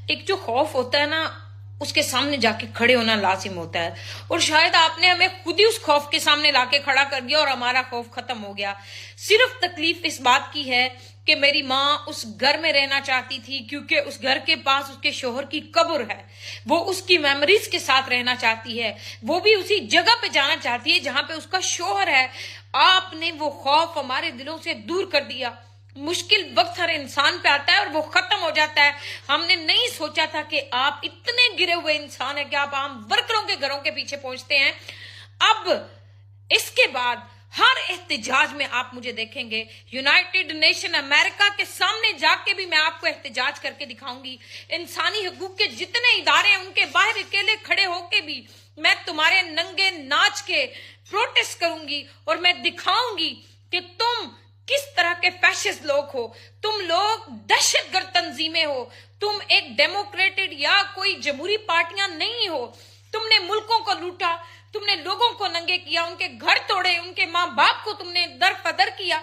ایک جو خوف ہوتا ہے نا اس کے سامنے جا کے کھڑے ہونا لازم ہوتا ہے، اور شاید آپ نے ہمیں خود ہی اس خوف کے سامنے لا کے کھڑا کر دیا اور ہمارا خوف ختم ہو گیا۔ صرف تکلیف اس بات کی ہے کہ میری ماں اس گھر میں رہنا چاہتی تھی کیونکہ اس گھر کے پاس اس کے شوہر کی قبر ہے، وہ اس کی میموریز کے ساتھ رہنا چاہتی ہے، وہ بھی اسی جگہ پہ جانا چاہتی ہے جہاں پہ اس کا شوہر ہے۔ آپ نے وہ خوف ہمارے دلوں سے دور کر دیا۔ مشکل وقت ہر انسان پہ آتا ہے اور وہ ختم ہو جاتا ہے۔ ہم نے نہیں سوچا تھا کہ آپ اتنے گرے ہوئے انسان ہیں کہ آپ عام ورکروں کے گھروں کے پیچھے پہنچتے ہیں۔ اب اس کے بعد ہر احتجاج میں آپ مجھے دیکھیں گے، یونائٹڈ نیشن امریکہ کے سامنے جا کے بھی میں آپ کو احتجاج کر کے دکھاؤں گی، انسانی حقوق کے جتنے ادارے ہیں ان کے باہر اکیلے کھڑے ہو کے بھی میں تمہارے ننگے ناچ کے پروٹیسٹ کروں گی، اور میں دکھاؤں گی کہ تم کس طرح کے فیشسٹ لوگ ہو، تم لوگ دہشت گرد تنظیمیں ہو، تم ایک ڈیموکریٹڈ یا کوئی جمہوری پارٹیاں نہیں ہو۔ تم نے ملکوں کو لوٹا، تم نے لوگوں کو ننگے کیا، ان کے گھر توڑے، ان کے ماں باپ کو تم نے در بدر کیا۔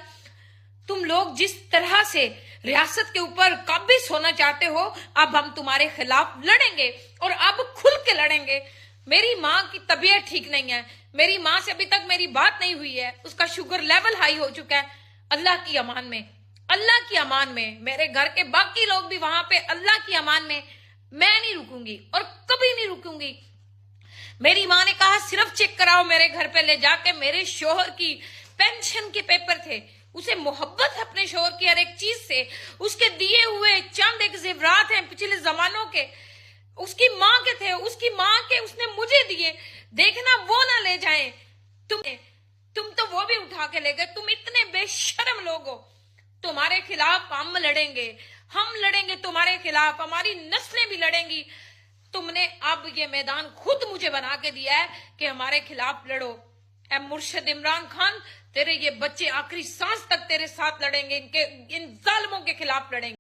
تم لوگ جس طرح سے ریاست کے اوپر قابض ہونا چاہتے ہو، اب ہم تمہارے خلاف لڑیں گے، اور اب کھل کے لڑیں گے۔ میری ماں کی طبیعت ٹھیک نہیں ہے، میری ماں سے ابھی تک میری بات نہیں ہوئی ہے، اس کا شوگر لیول ہائی ہو چکا ہے۔ اللہ کی امان میں، اللہ کی امان میں، میرے گھر کے باقی لوگ بھی وہاں پہ اللہ کی امان میں، میں نہیں رکوں گی اور کبھی نہیں رکوں گی۔ میری ماں نے کہا صرف چیک کراؤ میرے گھر پہ لے جا کے، میرے شوہر کی پینشن کے پیپر تھے، اسے محبت ہے اپنے شوہر کی ہر ایک چیز سے، اس کے دیے ہوئے چند ایک زیورات ہیں پچھلے زمانوں کے، اس کی ماں کے تھے، اس کی ماں کے اس نے مجھے دیے، دیکھنا وہ نہ لے جائیں۔ تم تو وہ بھی اٹھا کے لے گئے۔ تم اتنے بے شرم لوگ ہو۔ تمہارے خلاف ہم لڑیں گے تمہارے خلاف، ہماری نسلیں بھی لڑیں گی۔ تم نے اب یہ میدان خود مجھے بنا کے دیا ہے کہ ہمارے خلاف لڑو۔ اے مرشد عمران خان، تیرے یہ بچے آخری سانس تک تیرے ساتھ لڑیں گے، ان ظالموں کے خلاف لڑیں گے۔